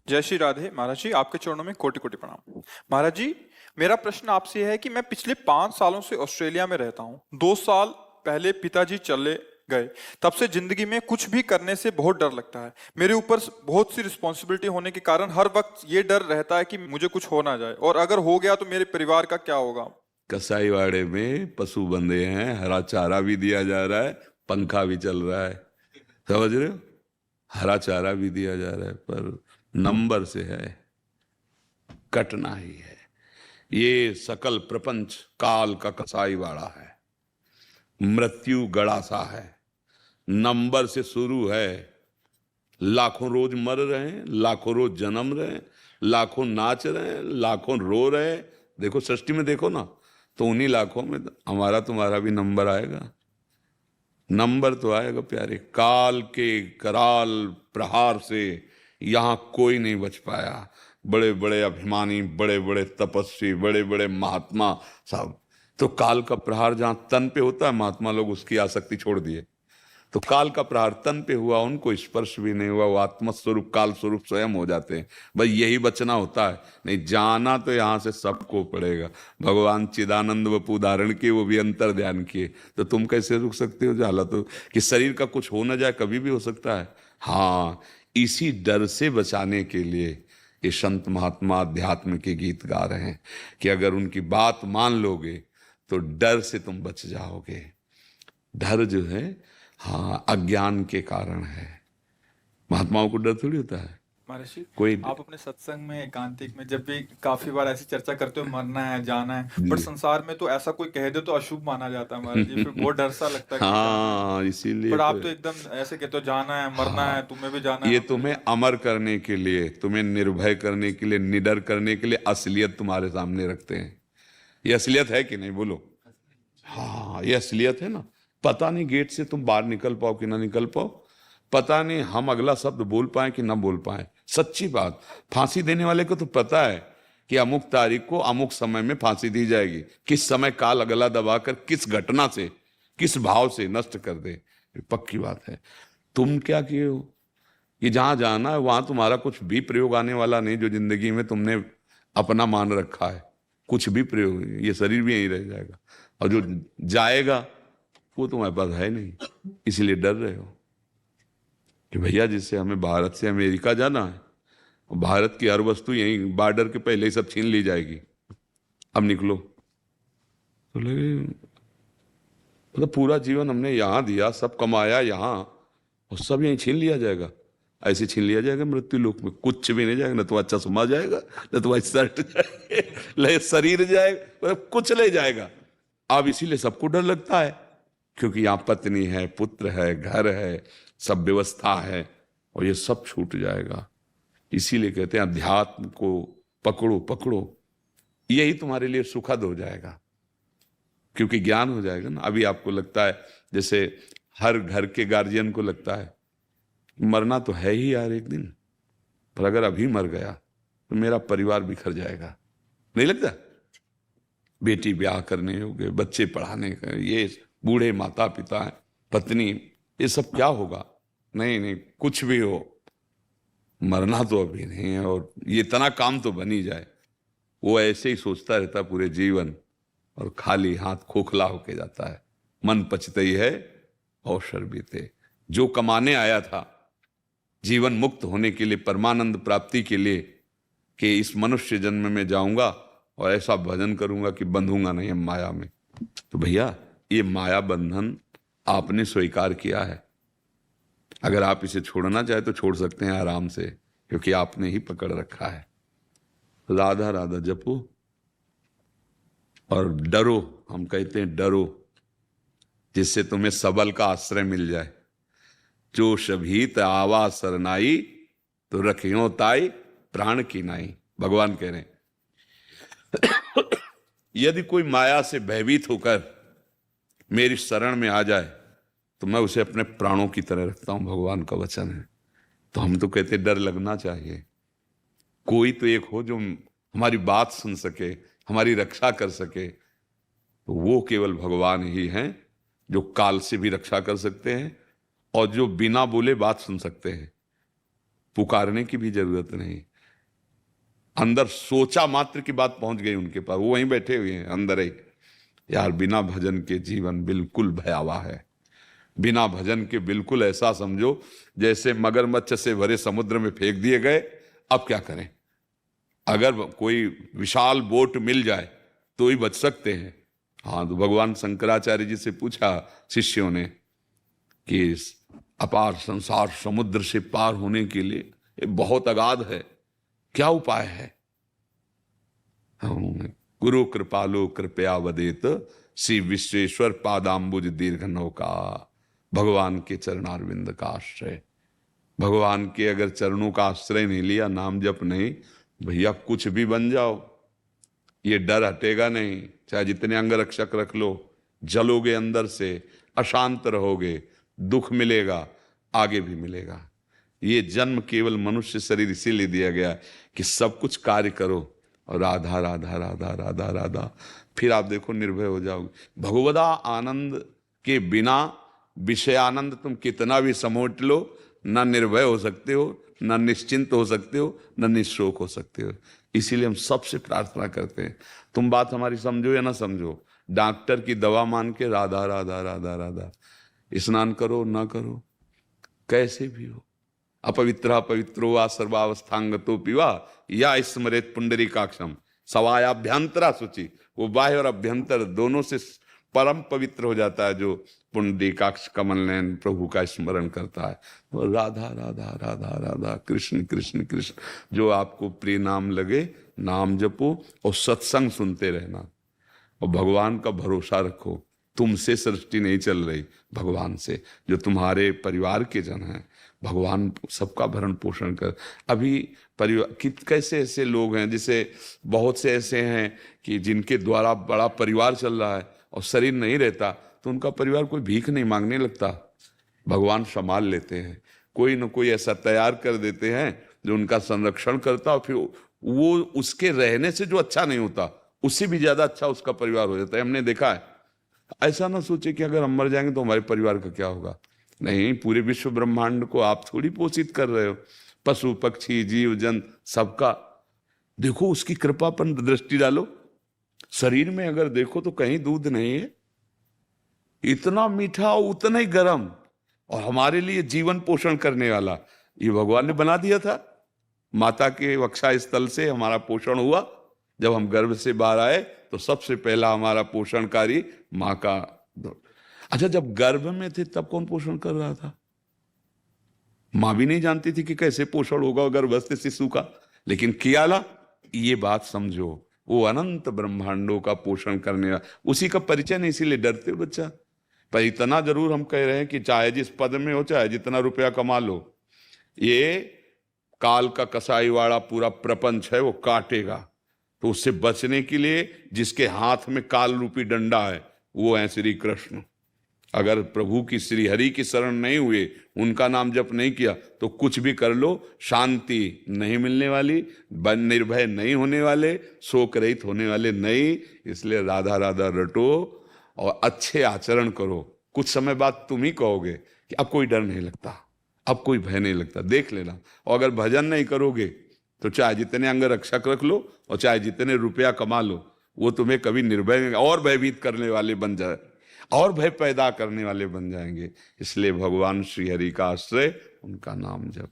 जय श्री राधे। महाराज जी, आपके चरणों में कोटि कोटि प्रणाम। महाराज जी, मेरा प्रश्न आपसे है कि मैं पिछले 5 सालों से ऑस्ट्रेलिया में रहता हूँ। 2 साल पहले पिताजी चले गए। तब से जिंदगी में कुछ भी करने से बहुत डर लगता है। मेरे ऊपर बहुत सी रिस्पॉन्सिबिलिटी होने के कारण हर वक्त ये डर रहता है कि मुझे कुछ हो ना जाए, और अगर हो गया तो मेरे परिवार का क्या होगा। कसाईवाड़े में पशु बंधे हैं, हरा चारा भी दिया जा रहा है, पंखा भी चल रहा है, समझ रहे हो? हरा चारा भी दिया जा रहा है, पर नंबर से है, कटना ही है। ये सकल प्रपंच काल का कसाईवाड़ा है, मृत्यु गड़ासा है, नंबर से शुरू है। लाखों रोज मर रहे हैं, लाखों रोज जन्म रहे हैं, लाखों नाच रहे हैं, लाखों रो रहे हैं। देखो सृष्टि में देखो ना, तो उन्हीं लाखों में हमारा तुम्हारा भी नंबर आएगा। नंबर तो आएगा प्यारे। काल के कराल प्रहार से यहां कोई नहीं बच पाया। बड़े बड़े अभिमानी, बड़े बड़े तपस्वी, बड़े बड़े महात्मा सब, तो काल का प्रहार जहां तन पे होता है, महात्मा लोग उसकी आसक्ति छोड़ दिए। तो काल का प्रहार तन पे हुआ, उनको स्पर्श भी नहीं हुआ, वो आत्मस्वरूप काल स्वरूप स्वयं हो जाते हैं। भाई यही बचना होता है, नहीं जाना तो यहां से सबको पड़ेगा। भगवान चिदानंद वपु धारण किए, वो भी अंतर ध्यान किए, तो तुम कैसे रुक सकते हो जो हालत हो कि शरीर का कुछ हो ना जाए, कभी भी हो सकता है। हाँ, इसी डर से बचाने के लिए ये संत महात्मा अध्यात्म के गीत गा रहे हैं कि अगर उनकी बात मान लोगे तो डर से तुम बच जाओगे। डर जो है, हाँ, अज्ञान के कारण है। महात्माओं को डर थोड़ी होता है महाराज जी, कोई। आप अपने सत्संग में एकांतिक में जब भी काफी बार ऐसी चर्चा करते हो, मरना है, जाना है, बट संसार में तो ऐसा कोई कह दे तो अशुभ माना जाता है महाराज जी, फिर बहुत डर सा लगता है कि जाना है। हाँ, इसीलिए पर तो। आप तो एकदम ऐसे कहते हो, जाना है, मरना है, हाँ, तुम्हें भी जाना है, ये हमें भी तुम्हें जाना अमर करने के लिए, तुम्हें निर्भय करने के लिए, निडर करने के लिए असलियत तुम्हारे सामने रखते हैं। ये असलियत है कि नहीं, बोलो। हाँ, ये असलियत है ना। पता नहीं गेट से तुम बाहर निकल पाओ कि ना निकल पाओ, पता नहीं हम अगला शब्द बोल पाए कि ना बोल पाए। सच्ची बात, फांसी देने वाले को तो पता है कि अमुक तारीख को अमुक समय में फांसी दी जाएगी, किस समय काल अगला दबाकर किस घटना से, किस भाव से नष्ट कर दे, ये पक्की बात है। तुम क्या किए हो, ये जहां जाना है वहां तुम्हारा कुछ भी प्रयोग आने वाला नहीं। जो जिंदगी में तुमने अपना मान रखा है, कुछ भी प्रयोग नहीं। ये शरीर भी यहीं रह जाएगा, और जो जाएगा वो तुम्हारे पास है नहीं, इसीलिए डर रहे हो कि भैया जिससे हमें भारत से अमेरिका जाना है, और भारत की हर वस्तु यहीं बॉर्डर के पहले ही सब छीन ली जाएगी, अब निकलो। तो लगे मतलब पूरा जीवन हमने यहाँ दिया, सब कमाया यहाँ, और सब यहीं छीन लिया जाएगा। ऐसे छीन लिया जाएगा मृत्यु लोक में, कुछ भी नहीं जाएगा। न तो अच्छा चश्मा जाएगा, न तो शर्ट जाएगा, शरीर जाएगा, मतलब कुछ नहीं जाएगा। अब इसीलिए सबको डर लगता है, क्योंकि यहाँ पत्नी है, पुत्र है, घर है, सब व्यवस्था है, और ये सब छूट जाएगा। इसीलिए कहते हैं अध्यात्म को पकड़ो पकड़ो, यही तुम्हारे लिए सुखद हो जाएगा, क्योंकि ज्ञान हो जाएगा ना। अभी आपको लगता है, जैसे हर घर के गार्जियन को लगता है मरना तो है ही यार एक दिन, पर अगर अभी मर गया तो मेरा परिवार बिखर जाएगा, नहीं लगता? बेटी ब्याह करने होंगे, बच्चे पढ़ाने का, ये बूढ़े माता पिता हैं, पत्नी, ये सब क्या होगा। नहीं नहीं, कुछ भी हो, मरना तो अभी नहीं है, और ये इतना काम तो बन ही जाए। वो ऐसे ही सोचता रहता पूरे जीवन, और खाली हाथ खोखला होके जाता है। मन पचते ही है अवसर बीते। जो कमाने आया था जीवन मुक्त होने के लिए, परमानंद प्राप्ति के लिए, कि इस मनुष्य जन्म में जाऊंगा और ऐसा भजन करूंगा कि बंधूंगा नहीं हम माया में, तो भैया ये माया बंधन आपने स्वीकार किया है। अगर आप इसे छोड़ना चाहे तो छोड़ सकते हैं आराम से, क्योंकि आपने ही पकड़ रखा है। राधा राधा जपो और डरो। हम कहते हैं डरो, जिससे तुम्हें सबल का आश्रय मिल जाए। जो शभीत आवा सरनाई, तो रखियो ताई प्राण की नाई। भगवान कह रहे हैं यदि कोई माया से भयभीत होकर मेरी शरण में आ जाए तो मैं उसे अपने प्राणों की तरह रखता हूं, भगवान का वचन है। तो हम तो कहते डर लगना चाहिए। कोई तो एक हो जो हमारी बात सुन सके, हमारी रक्षा कर सके, तो वो केवल भगवान ही हैं, जो काल से भी रक्षा कर सकते हैं, और जो बिना बोले बात सुन सकते हैं, पुकारने की भी जरूरत नहीं। अंदर सोचा मात्र की बात पहुंच गई उनके पास, वो वहीं बैठे हुए हैं अंदर ही। यार बिना भजन के जीवन बिल्कुल भयावह है। बिना भजन के बिल्कुल ऐसा समझो जैसे मगरमच्छ से भरे समुद्र में फेंक दिए गए। अब क्या करें? अगर कोई विशाल बोट मिल जाए तो ही बच सकते हैं। हाँ, तो भगवान शंकराचार्य जी से पूछा शिष्यों ने कि इस अपार संसार समुद्र से पार होने के लिए ये बहुत अगाध है, क्या उपाय है? गुरु कृपालो कृपया वदेत, श्री विश्वेश्वर पादाम्बुज दीर्घ नौका। भगवान के चरणारविंद का आश्रय। भगवान के अगर चरणों का आश्रय नहीं लिया, नाम जप नहीं, भैया कुछ भी बन जाओ, ये डर हटेगा नहीं। चाहे जितने अंग रक्षक रख लो, जलोगे अंदर से, अशांत रहोगे, दुख मिलेगा, आगे भी मिलेगा। ये जन्म केवल मनुष्य शरीर इसीलिए दिया गया कि सब कुछ कार्य करो और राधा राधा राधा राधा राधा, फिर आप देखो निर्भय हो जाओगे। भगवदा आनंद के बिना विषयानंद तुम कितना भी समेट लो, ना निर्भय हो सकते हो, ना निश्चिंत हो सकते हो, ना निशोक हो सकते हो। इसीलिए हम सबसे प्रार्थना करते हैं, तुम बात हमारी समझो या ना समझो, डॉक्टर की दवा मान के राधा राधा राधा राधा, स्नान करो ना करो, कैसे भी हो, अपवित्र पवित्रो वा सर्वावस्थांगतो पिवा या स्मरेत पुंडरीकाक्षम सवायाभ्यंतरा शुचि। वो बाह्य और अभ्यंतर दोनों से परम पवित्र हो जाता है जो पुंडरीकाक्ष कमल नयन प्रभु का स्मरण करता है। तो राधा राधा राधा राधा, कृष्ण कृष्ण कृष्ण, जो आपको प्रिय नाम लगे नाम जपो और सत्संग सुनते रहना और भगवान का भरोसा रखो। तुमसे सृष्टि नहीं चल रही, भगवान से। जो तुम्हारे परिवार के जन हैं, भगवान सबका भरण पोषण कर। अभी परिवार कैसे ऐसे लोग हैं, जिसे बहुत से ऐसे हैं कि जिनके द्वारा बड़ा परिवार चल रहा है और शरीर नहीं रहता, तो उनका परिवार कोई भीख नहीं मांगने लगता, भगवान संभाल लेते हैं। कोई न कोई ऐसा तैयार कर देते हैं जो उनका संरक्षण करता, और फिर वो उसके रहने से जो अच्छा नहीं होता, उससे भी ज्यादा अच्छा उसका परिवार हो जाता है। हमने देखा है। ऐसा ना सोचे कि अगर हम मर जाएंगे तो हमारे परिवार का क्या होगा। नहीं, पूरे विश्व ब्रह्मांड को आप थोड़ी पोषित कर रहे हो, पशु पक्षी जीव जन सबका। देखो उसकी कृपा पर दृष्टि डालो। शरीर में अगर देखो तो कहीं दूध नहीं है, इतना मीठा उतना ही गर्म, और हमारे लिए जीवन पोषण करने वाला ये भगवान ने बना दिया था। माता के वक्षा स्थल से हमारा पोषण हुआ। जब हम गर्भ से बाहर आए तो सबसे पहला हमारा पोषणकारी माँ का। अच्छा, जब गर्भ में थे तब कौन पोषण कर रहा था? माँ भी नहीं जानती थी कि कैसे पोषण होगा गर्भस्थ शिशु का, लेकिन किया ला। ये बात समझो, वो अनंत ब्रह्मांडों का पोषण करने वाला, उसी का परिचय नहीं, इसीलिए डरते हो बच्चा। पर इतना जरूर हम कह रहे हैं कि चाहे जिस पद में हो, चाहे जितना रुपया कमा लो, ये काल का कसाईवाड़ा पूरा प्रपंच है, वो काटेगा। तो उससे बचने के लिए जिसके हाथ में काल रूपी डंडा है वो है श्री कृष्ण। अगर प्रभु की श्री हरि की शरण नहीं हुए, उनका नाम जप नहीं किया, तो कुछ भी कर लो, शांति नहीं मिलने वाली, निर्भय नहीं होने वाले, शोक रहित होने वाले नहीं। इसलिए राधा राधा रटो और अच्छे आचरण करो। कुछ समय बाद तुम ही कहोगे कि अब कोई डर नहीं लगता, अब कोई भय नहीं लगता। देख लेना। और अगर भजन नहीं करोगे तो चाहे जितने अंग रक्षक रख लो और चाहे जितने रुपया कमा लो, वो तुम्हें कभी निर्भय और भयभीत करने वाले बन जाए, और भय पैदा करने वाले बन जाएंगे। इसलिए भगवान श्री हरि का आश्रय, उनका नाम जप।